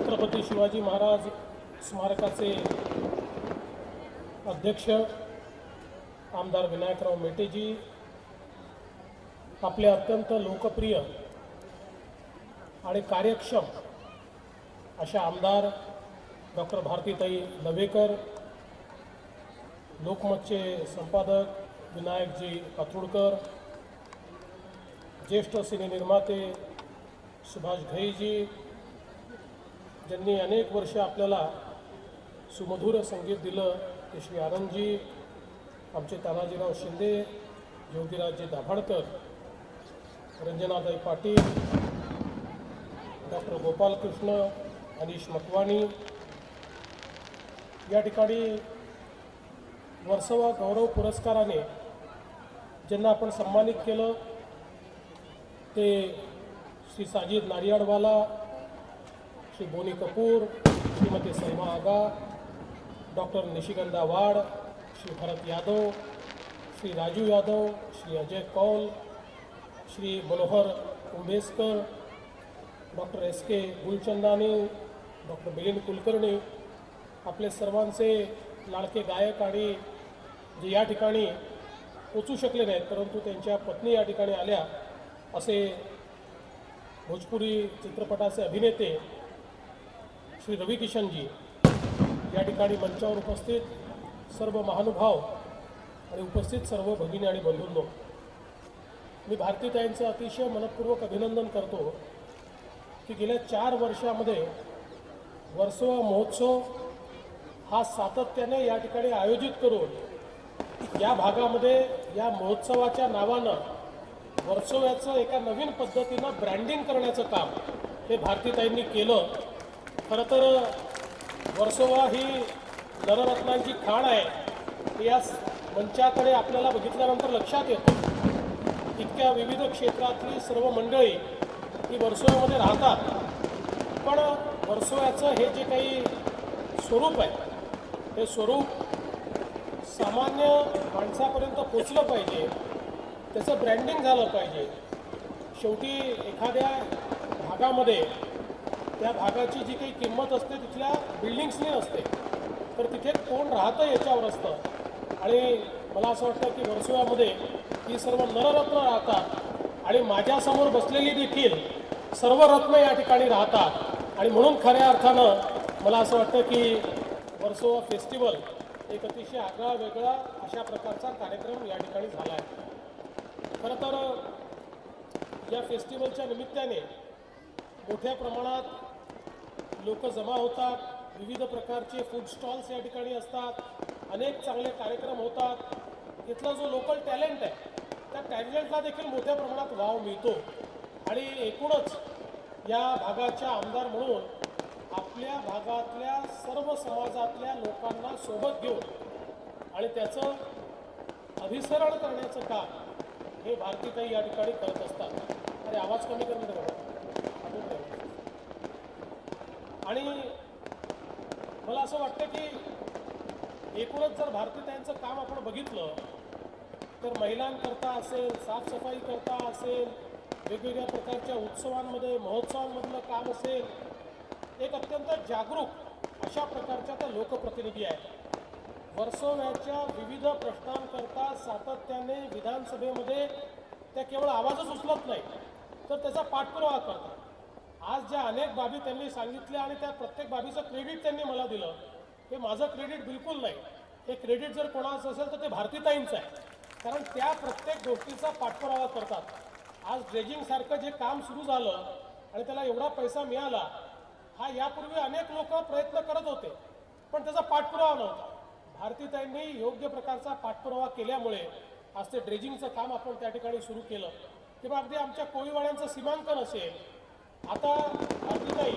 छत्रपती शिवाजी महाराज स्मारकाचे अध्यक्ष आमदार विनायकराव मेटेजी, आपले अत्यंत लोकप्रिय आणि कार्यक्षम अशा आमदार डॉक्टर भारतीताई लवेकर, लोकमतचे संपादक विनायकजी पातुरकर, ज्येष्ठ सिनेनिर्माते सुभाष घईजी, ज्यांनी अनेक वर्ष आपल्याला सुमधुर संगीत दिलं ते श्री आनंदजी, आमचे तानाजीराव शिंदे, योगीराजजी दाभाडकर, रंजनाताई पाटील, डॉक्टर गोपालकृष्ण, अनिश मकवानी, या ठिकाणी वर्सोवा गौरव पुरस्काराने ज्यांना आपण सन्मानित केलं ते श्री साजिद नाडियाडवाला, श्री बोनी कपूर, श्रीमती सलमा आगा, डॉक्टर निशिगंधा वाड, श्री भरत यादव, श्री राजू यादव, श्री अजय कौल, श्री मनोहर कुंभेस्कर, डॉक्टर एस के गुलचंदानी, डॉक्टर मिलिंद कुलकर्णी, आपले सर्वांचे लाडके गायक आणि जे या ठिकाणी पोचू शकले नाहीत परंतु त्यांच्या पत्नी या ठिकाणी आल्या असे भोजपुरी चित्रपटाचे अभिनेते श्री रवी किशनजी, या ठिकाणी मंचावर उपस्थित सर्व महानुभाव आणि उपस्थित सर्व भगिनी आणि बंधूंनो, मी भारतीताईंचं अतिशय मनपूर्वक अभिनंदन करतो की गेल्या 4 वर्षामध्ये वर्सोवा महोत्सव हा सातत्याने या ठिकाणी आयोजित करून या भागामध्ये या महोत्सवाच्या नावानं वर्सोव्याचं एका नवीन पद्धतीनं ब्रँडिंग करण्याचं काम हे भारतीताईंनी केलं. खरं तर वर्सोवा ही नररत्नांची खाण आहे, या मंचाकडे आपल्याला बघितल्यानंतर लक्षात येतं. इतक्या विविध क्षेत्रातली सर्व मंडळी ही वर्सोव्यामध्ये राहतात, पण वर्सोव्याचं हे जे काही स्वरूप आहे हे स्वरूप सामान्य माणसापर्यंत पोचलं पाहिजे, त्याचं ब्रँडिंग झालं पाहिजे. शेवटी एखाद्या भागामध्ये त्या भागाची जी काही किंमत असते तिथल्या बिल्डिंग्सनी असते, तर तिथे कोण राहतं याच्यावर असतं. आणि मला असं वाटतं की वर्सोव्यामध्ये ही सर्व नररत्न राहतात आणि माझ्यासमोर बसलेली देखील सर्व रत्न या ठिकाणी राहतात. आणि म्हणून खऱ्या अर्थानं मला असं वाटतं की वर्सोवा फेस्टिवल एक अतिशय आगळा वेगळा अशा प्रकारचा कार्यक्रम या ठिकाणी झाला आहे. खरं तर या फेस्टिवलच्या निमित्ताने मोठ्या प्रमाणात लोक जमा होतात, विविध प्रकारचे फूड स्टॉल्स या ठिकाणी असतात, अनेक चांगले कार्यक्रम होतात. इथला जो लोकल टॅलेंट आहे त्या टॅलेंटला देखील मोठ्या प्रमाणात वाव मिळतो. आणि एकूणच या भागाच्या आमदार म्हणून आपल्या भागातल्या सर्व समाजातल्या लोकांना सोबत घेऊन आणि त्याचं अभिसरण करण्याचं काम हे भारतीताई या ठिकाणी करत असतात. अरे आवाज कमी करून द्या. आणि मला असं वाटतं की एकूणच जर भारतीताईंचं काम आपण बघितलं तर महिलांकरता असेल, साफसफाई करता असेल, वेगवेगळ्या प्रकारच्या उत्सवांमध्ये महोत्सवांमधलं काम असेल, एक अत्यंत जागरूक अशा प्रकारच्या त्या लोकप्रतिनिधी आहेत. वर्सोव्याच्या विविध प्रश्नांकरता सातत्याने विधानसभेमध्ये त्या केवळ आवाजच उचलत नाही तर त्याचा पाठपुरावा करतात. आज ज्या अनेक बाबी त्यांनी सांगितल्या आणि त्या प्रत्येक बाबीचं क्रेडिट त्यांनी मला दिलं, हे माझं क्रेडिट बिलकुल नाही. हे क्रेडिट जर कोणाचं असेल तर ते भारतीताईंचं आहे, कारण त्या प्रत्येक गोष्टीचा पाठपुरावा करतात. आज ड्रेजिंगसारखं जे काम सुरू झालं आणि त्याला एवढा पैसा मिळाला, हा यापूर्वी अनेक लोक प्रयत्न करत होते पण त्याचा पाठपुरावा नव्हता. भारतीताईंनी योग्य प्रकारचा पाठपुरावा केल्यामुळे आज ते ड्रेजिंगचं काम आपण त्या ठिकाणी सुरू केलं. किंवा अगदी आमच्या कोळीवाड्यांचं सीमांकन असेल. आता भारतीताई,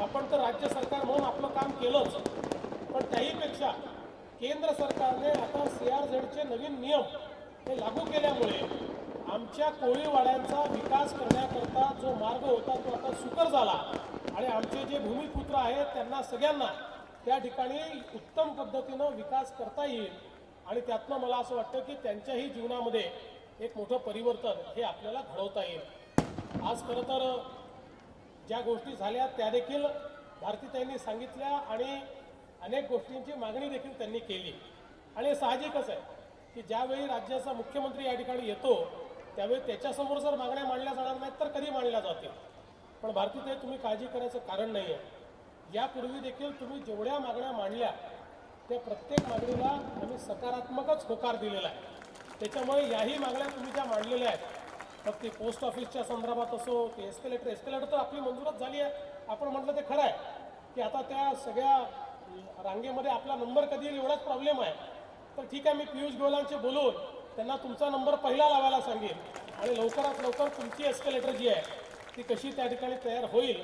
आपण तर राज्य सरकार म्हणून आपलं काम केलंच, पण त्याहीपेक्षा केंद्र सरकारने आता CRZचे नवीन नियम हे लागू केल्यामुळे आमच्या कोळीवाड्यांचा विकास करण्याकरता जो मार्ग होता तो आता सुकर झाला आणि आमचे जे भूमिपुत्र आहेत त्यांना सगळ्यांना त्या ठिकाणी उत्तम पद्धतीनं विकास करता येईल. आणि त्यातनं मला असं वाटतं की त्यांच्याही जीवनामध्ये एक मोठं परिवर्तन हे आपल्याला घडवता येईल. आज खरं तर ज्या गोष्टी झाल्या त्या देखील भारतीताईंनी सांगितल्या आणि अनेक गोष्टींची मागणी देखील त्यांनी केली. आणि साहजिकच आहे की ज्यावेळी राज्याचा मुख्यमंत्री या ठिकाणी येतो त्यावेळी त्याच्यासमोर जर मागण्या मांडल्या जाणार नाहीत तर कधी मांडल्या जातील. पण भारतीताई तुम्ही काळजी करायचं कारण नाही आहे. यापूर्वी देखील तुम्ही जेवढ्या मागण्या मांडल्या त्या प्रत्येक मागणीला आम्ही सकारात्मकच होकार दिलेला आहे. त्याच्यामुळे याही मागण्या तुम्ही ज्या मांडलेल्या आहेत मग ती पोस्ट ऑफिसच्या संदर्भात असो की एस्केलेटर तर आपली मंजूरच झाली आहे. आपण म्हटलं ते खरं आहे की आता त्या सगळ्या रांगेमध्ये आपला नंबर कधी येईल एवढाच प्रॉब्लेम आहे. तर ठीक आहे, मी पियुष गोयलांशी बोलून त्यांना तुमचा नंबर पहिला लावायला सांगेन आणि लवकरात लवकर तुमची एस्केलेटर जी आहे ती कशी त्या ठिकाणी तयार होईल.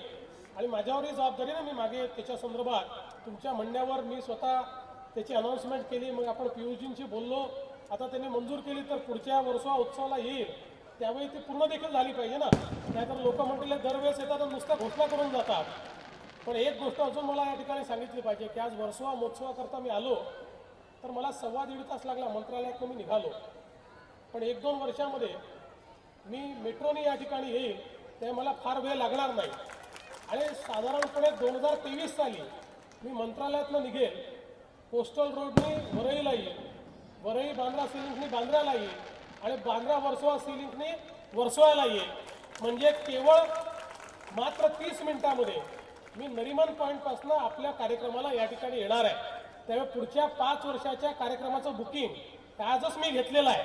आणि माझ्यावरही जबाबदारी ना, मी मागे त्याच्या संदर्भात तुमच्या म्हणण्यावर मी स्वतः त्याची अनाऊन्समेंट केली. मग आपण पियुषजींशी बोललो, आता त्यांनी मंजूर केली तर पुढच्या वर्षा उत्सवाला येईल त्यावेळी ती पूर्ण देखील झाली पाहिजे ना. नाहीतर लोक म्हणतील दरवेळेस येतात आणि नुसत्या घोषणा करून जातात. पण एक गोष्ट अजून मला या ठिकाणी सांगितली पाहिजे की आज वर्सोवा महोत्सवाकरता मी आलो तर मला 1.25 तास लागला. मंत्रालयातून मी निघालो, पण 1-2 वर्षामध्ये मी मेट्रोने या ठिकाणी येईल ते मला फार वेळ लागणार नाही. आणि साधारणपणे 2023 साली मी मंत्रालयातनं निघेल, कोस्टल रोडने वरईला येईल, वरई बांद्रा सी लिंकनी बांद्र्याला येईल आणि बांद्रा वर्सोवा सी लिंकनी वर्सोव्याला येईल. म्हणजे केवळ मात्र 30 मिनिटामध्ये मी नरिमन पॉईंटपासून आपल्या कार्यक्रमाला या ठिकाणी येणार आहे. त्यामुळे पुढच्या 5 वर्षाच्या कार्यक्रमाचं बुकिंग आजच मी घेतलेलं आहे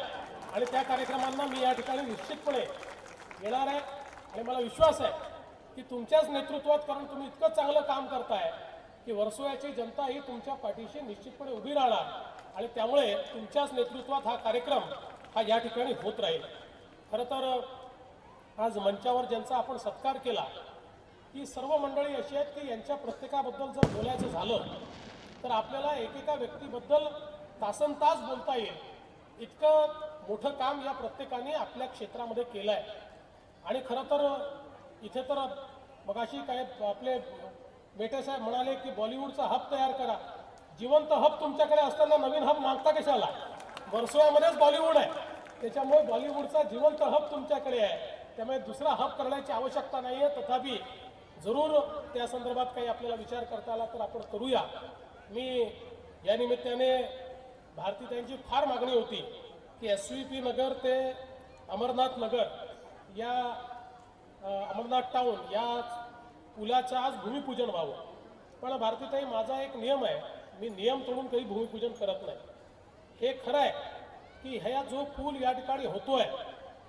आणि त्या कार्यक्रमांना मी या ठिकाणी निश्चितपणे येणार आहे. आणि मला विश्वास आहे की तुमच्याच नेतृत्वात, कारण तुम्ही इतकं चांगलं काम करताय की वर्सोव्याची जनता ही तुमच्या पाठीशी निश्चितपणे उभी राहणार आणि त्यामुळे तुमच्याच नेतृत्वात हा कार्यक्रम हा या ठिकाणी होत राहील. खरं तर आज मंचावर ज्यांचा आपण सत्कार केला ही सर्व मंडळी अशी आहेत की यांच्या प्रत्येकाबद्दल जर बोलायचं झालं तर आपल्याला एकेका व्यक्तीबद्दल तासनतास बोलता येईल. इतकं मोठं काम या प्रत्येकाने आपल्या क्षेत्रामध्ये केलं आहे. आणि खरं तर इथे तर मगाशी काय आपले बेटे साहेब म्हणाले की बॉलिवूडचा हब तयार करा. जिवंत हब तुमच्याकडे असताना नवीन हब मागता कशाला? वर्सोव्यामध्येच बॉलिवूड आहे, त्याच्यामुळे बॉलिवूडचा जिवंत हब तुमच्याकडे आहे. त्यामुळे दुसरा हब करण्याची आवश्यकता नाही आहे. तथापि जरूर त्या संदर्भात काही आपल्याला विचार करता आला तर आपण करूया. मी या निमित्ताने भारतीताईंची फार मागणी होती की SVP नगर ते अमरनाथ नगर या अमरनाथ टाऊन या पुलाचं आज भूमिपूजन व्हावं. पण भारतीताई, माझा एक नियम आहे, मी नियम तोडून काही भूमिपूजन करत नाही. हे खरं आहे की ह्या जो पूल या ठिकाणी होतोय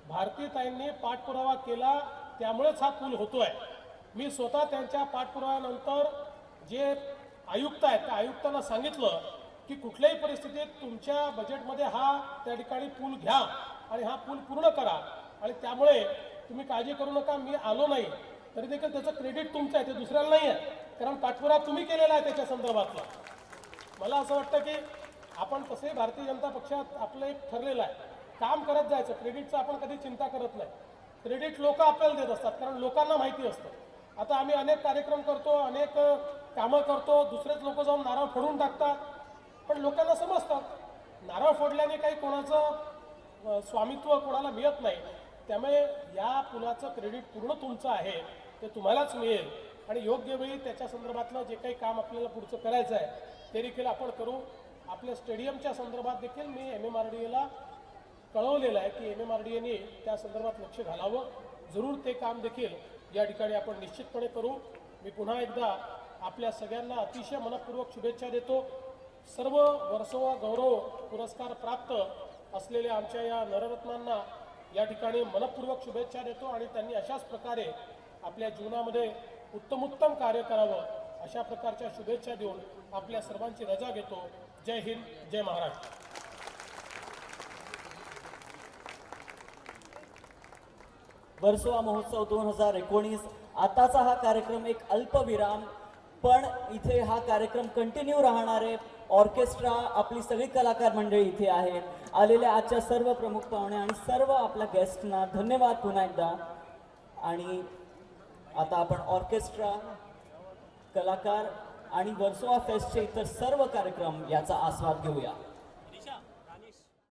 भारतीताईंनी पाठपुरावा केला त्यामुळेच हा पूल होतोय. मी स्वतः त्यांच्या पाठपुराव्यानंतर जे आयुक्त आहेत त्या आयुक्तांना सांगितलं की कुठल्याही परिस्थितीत तुमच्या बजेटमध्ये हा त्या ठिकाणी पूल घ्या आणि हा पूल पूर्ण करा. आणि त्यामुळे तुम्ही काळजी करू नका, मी आलो नाही तरी देखील त्याचं क्रेडिट तुमचं आहे, ते दुसऱ्याला नाही आहे, कारण पाठपुरावा तुम्ही केलेला आहे त्याच्या संदर्भातला. मला असं वाटतं की आपण तसे भारतीय जनता पक्षात आपलं एक ठरलेलं आहे, काम करत जायचं. क्रेडिटचं आपण कधी चिंता करत नाही. क्रेडिट लोक आपल्याला देत असतात कारण लोकांना माहिती असतं. आता आम्ही अनेक कार्यक्रम करतो, अनेक कामं करतो, दुसरेच लोक जाऊन नारळ फोडून टाकतात. पण लोकांना समजतं नारळ फोडल्याने काही कोणाचं स्वामित्व कोणाला मिळत नाही. त्यामुळे या पुलाचं क्रेडिट पूर्ण तुमचं आहे, ते तुम्हालाच मिळेल. आणि योग्य वेळी त्याच्या संदर्भातलं जे काही काम आपल्याला पुढचं करायचं आहे ते देखील आपण करू. आपल्या स्टेडियमच्या संदर्भात देखील मी MMRDAला कळवलेलं आहे की MMRDAने त्या संदर्भात लक्ष घालावं. जरूर ते काम देखील या ठिकाणी आपण निश्चितपणे करू. मी पुन्हा एकदा आपल्या सगळ्यांना अतिशय मनपूर्वक शुभेच्छा देतो. सर्व वर्सोवा गौरव पुरस्कार प्राप्त असलेल्या आमच्या या नररत्नांना या ठिकाणी मनपूर्वक शुभेच्छा देतो आणि त्यांनी अशाच प्रकारे आपल्या जीवनामध्ये उत्तमोत्तम कार्य करावं अशा प्रकारच्या शुभेच्छा देऊन आपल्या सर्वांची रजा घेतो. जय हिंद, जय महाराष्ट्र. वर्सोवा महोत्सव 2019 आताचा हा कार्यक्रम एक अल्पविराम, पण इथे हा कार्यक्रम कंटिन्यू राहणार आहे. ऑर्केस्ट्रा, आपली सगळी कलाकार मंडळी इथे आहेत. आलेल्या आजच्या सर्व प्रमुख पाहुणे आणि सर्व आपल्या गेस्टना धन्यवाद पुन्हा एकदा. आणि आता आपण ऑर्केस्ट्रा, कलाकार आणि वर्सोवा फेस्टचे इतर सर्व कार्यक्रम याचा आस्वाद घेऊया.